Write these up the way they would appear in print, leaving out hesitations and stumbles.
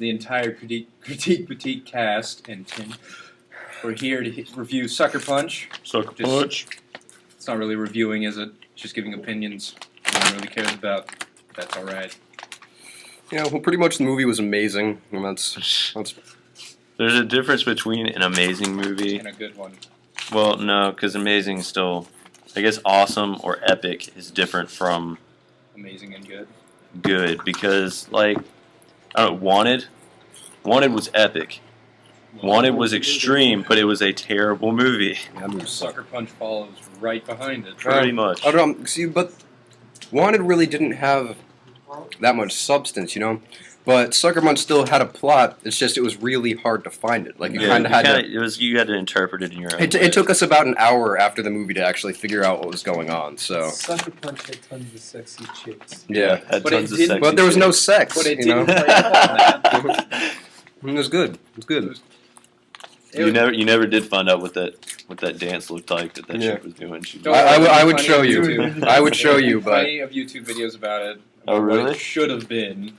the entire critique cast and Tim. We're here to review Sucker Punch. Sucker Punch. It's not really reviewing, is it? It's just giving opinions. No one really cares about. That's all right. Yeah, well, pretty much the movie was amazing, and that's There's a difference between an amazing movie. And a good one. Well, no, because amazing is still, I guess, awesome or epic is different from Amazing and good. good. Because, like, I don't know, Wanted was epic. Wanted was extreme, but it was a terrible movie. Sucker Punch follows right behind it. Pretty much. I don't know, see, but Wanted really didn't have that much substance, you know? But Sucker Punch still had a plot, it's just it was really hard to find it. Like, you kind of had to... You had to interpret it in your own way. It took us about an hour after the movie to actually figure out what was going on, so... Sucker Punch had tons of sexy chicks. Yeah. Had But tons it of didn't- sexy But there was no chicks. sex, But it you know? didn't play up on that. It was good. It was good. You never did find out what that dance looked like that Yeah. chick was doing. She Don't I worry, would plenty show of you. YouTube. I would show you, but... Plenty of YouTube videos about it. Oh, What really? it should have been.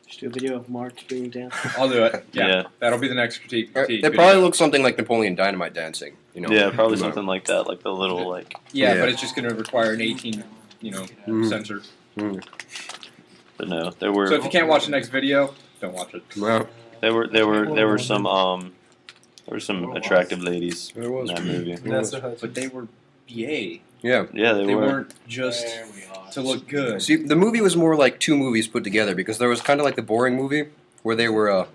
Just do a video of Mark doing dance. I'll do it. Yeah. Yeah. That'll be the next critique. It video. probably looks something like Napoleon Dynamite dancing, you know? Yeah, probably No. something like that, like the little like. Yeah, Yeah. but it's just going to require an 18, Mhm. censor. But no, there were So if you can't watch the next video, don't watch it. Well, there were some attractive ladies there was. in that movie. Vanessa Hudgens. But they were yay. Yeah. Yeah, They they were. weren't just to look good. See, the movie was more like two movies put together because there was kind of like the boring movie where they were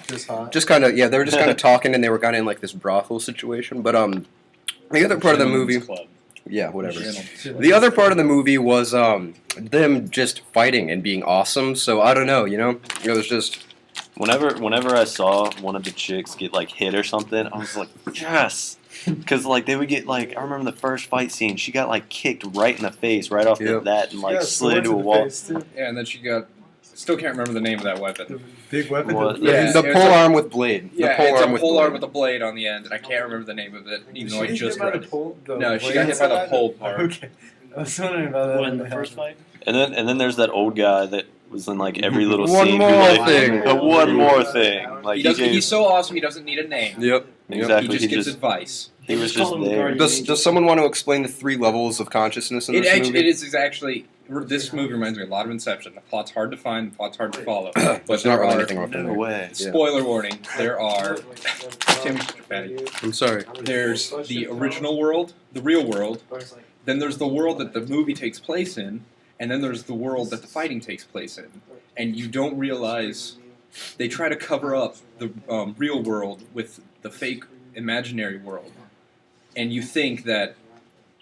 Just hot. just kind of they were just kind of talking and they were kind of in like this brothel situation. But the other part of the movie, Club. yeah, whatever. Gentlemen's The other part of the movie was them just fighting and being awesome. So I don't know, you know, it was just Whenever I saw one of the chicks get like hit or something, I was like, yes, because like they would get like I remember the first fight scene, she got like kicked right in the face right off the Yep. bat and like Yeah, slid into a swords in the wall. face, too. Yeah, and then she got. Still can't remember the name of that weapon. The big weapon. What? Yeah, the it was pole a- arm with blade. Yeah, the pole it's arm a with pole blade. arm with a blade on the end, and I can't remember the name of it, even though I She just didn't get read by it. the No, she blade got hit by the side? pole part. Okay. I was wondering about that. What, in the first fight? And then there's that old guy that was in like every little One scene. more who, like, thing. One more thing. Like He's so awesome, he doesn't need a name. Yep. exactly. He just gives advice. He was Just call just him the there. guardian. Does someone want to explain the 3 levels of consciousness in It this actually, movie? it is actually. This movie reminds me a lot of Inception. The plot's hard to find, the plot's hard to follow. But There's not there really are. anything wrong with No it. way. Yeah. Spoiler warning: there are. Tim's such a fatty. I'm sorry. There's the original world, the real world. Then there's the world that the movie takes place in, and then there's the world that the fighting takes place in. And you don't realize they try to cover up the real world with the fake imaginary world, and you think that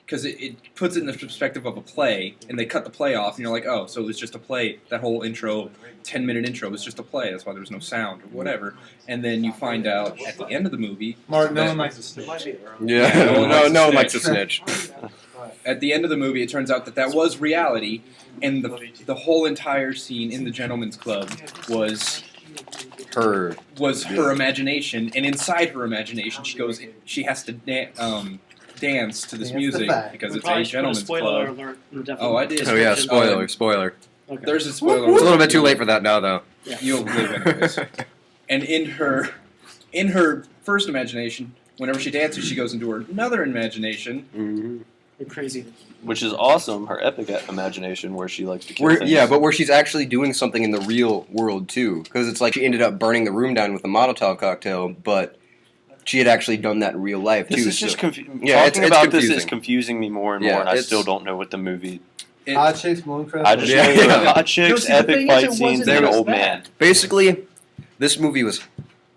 because it puts it in the perspective of a play, and they cut the play off, and you're like, oh, so it was just a play. That whole intro, 10-minute intro, was just a play. That's why there was no sound or whatever. And then you find out at the end of the movie. Mark, no that- one likes to snitch. Yeah. No one no, likes to no one likes to snitch. snitch. At the end of the movie, it turns out that that was reality, and the whole entire scene in the Gentleman's Club was Her. her imagination, and inside her imagination, she has to dance to this Dance the music fact. because We it's probably a should put a gentleman's spoiler club. alert in the Oh, I did. Oh yeah, description. spoiler. Okay. There's a spoiler. It's a little bit too late for that now, though. Yeah. You'll live anyways. And in her first imagination, whenever she dances, she goes into her another imagination. Mm-hmm. You're crazy. Which is awesome. Her epic imagination where she likes to kill things. Yeah, but where she's actually doing something in the real world too, because it's like she ended up burning the room down with a Molotov cocktail, but she had actually done that in real life This too. is just so- confusing. Yeah, Talking it's about this confusing. is confusing me more and Yeah, more, and I it's- still don't know what the movie. It- Hot chicks, Mooncrest. I just Yeah. know there Yeah. were hot chicks, No, see, the epic thing is, fight it scenes, wasn't and an just old that. man. Basically, this movie was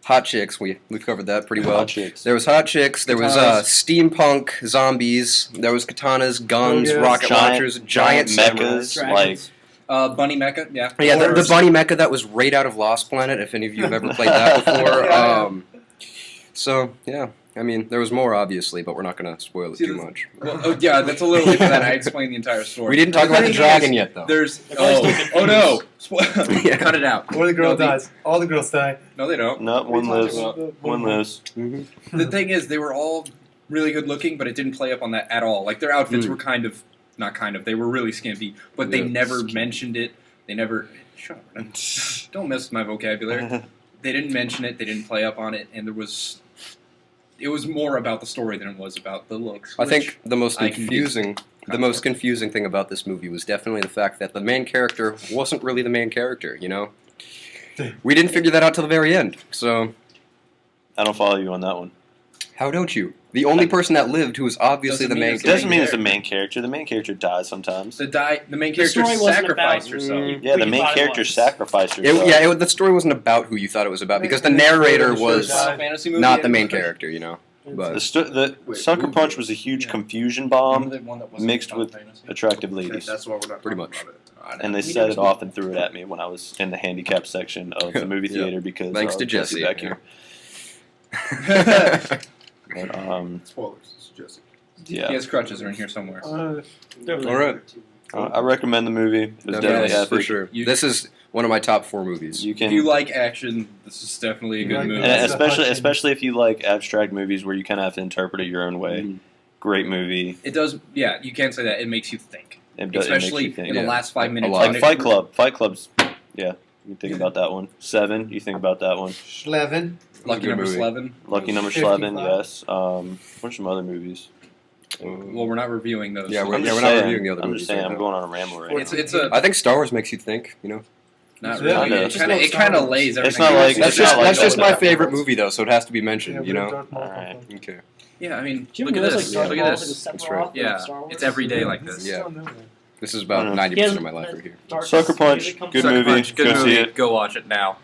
hot chicks. We covered that pretty well. Hot chicks. There was hot chicks. There was Katanas. steampunk zombies. There was katanas, guns, Oh, yes. rocket launchers, giant mechas, samurais. like Bunny Mecha, yeah. Yeah, the Horrors. bunny mecha that was right out of Lost Planet. If any of you have ever played that before, Yeah. So yeah, I mean there was more obviously, but we're not going to spoil it See, too the- much. Well, oh, yeah, that's a little late for that. I explained the entire story. We didn't talk about the thing dragon is, yet, though. There's probably still no! Yeah. Cut it out. Or the girl No, the- dies. All the girls die. No, they don't. not one What are you lives. talking One lives. The thing is, they were all really good looking, but it didn't play up on that at all. Like their outfits Mm. were kind of, not kind of, they were really skimpy, but they Yeah, never skimpy. mentioned it. They never. Shut up. Man. Don't mess with my vocabulary. They didn't mention it. They didn't play up on it, and it was more about the story than it was about the looks. I think the most I can get confusing, the most confusing thing about this movie was definitely the fact that the main character wasn't really the main character. You know, we didn't figure that out till the very end. So I don't follow you on that one. how don't you? The only person that lived who was obviously Doesn't the mean main it's It doesn't character. mean it's the main character. The main character dies sometimes. the main The character story wasn't sacrificed about- herself. Yeah, the What you main thought it character was. sacrificed herself. The story wasn't about who you thought it was about because the Yeah, narrator yeah, sure, was yeah. Fantasy movie. not the main character. You know, The, but the Wait, Sucker who- Punch was a huge Yeah. confusion bomb The one that wasn't mixed about with fantasy. attractive ladies. That's why we're not Pretty talking much. about it. And they We set it never- off and threw it at me when I was in the handicap section of the movie Yeah. theater because Thanks to Jesse Jesse, back yeah. here. But, Spoilers. It's Jesse. yeah, His crutches are in here somewhere. all right, I recommend the movie. It was definitely Definitely, for epic. sure. You- This is one of my top 4 movies. You If can, you like action, this is definitely a You good like movie. and That's the especially question. especially if you like abstract movies where you kind of have to interpret it your own way. Mhm. Great movie. It does, yeah. You can't say that. It makes you think, It does, especially it makes you in think. the last 5 minutes. lot. Like when it- Fight Club. Fight Club's, yeah. You think about that one. 7. You think about that one. 11. Lucky Good number movie. 11. Lucky Number 55. 11. Yes. What are some other movies? Well, we're not reviewing those. Yeah, so we're I'm just not saying, reviewing the other I'm movies just saying. right I'm now. going on a ramble right It's now. it's a I think Star Wars makes you think. You know, not Yeah, really. it's It Star kind of Wars. lays everything. It's not out. like- that's it's just not like that's just my Oda. favorite movie though, so it has to be mentioned. Yeah, You know. Darth Maul. Alright. Okay. Yeah, I mean, Do you look ever at realize this. like Look Darth at Maul is this. like a That's separate right. author Yeah, of Star Wars? it's every day like this. Yeah. Still new, man. This is about Mhm. 90% He has of my life that right here. dark Sucker Punch. music comes Good from- movie. Punch, good Go see movie. it. Go watch it now.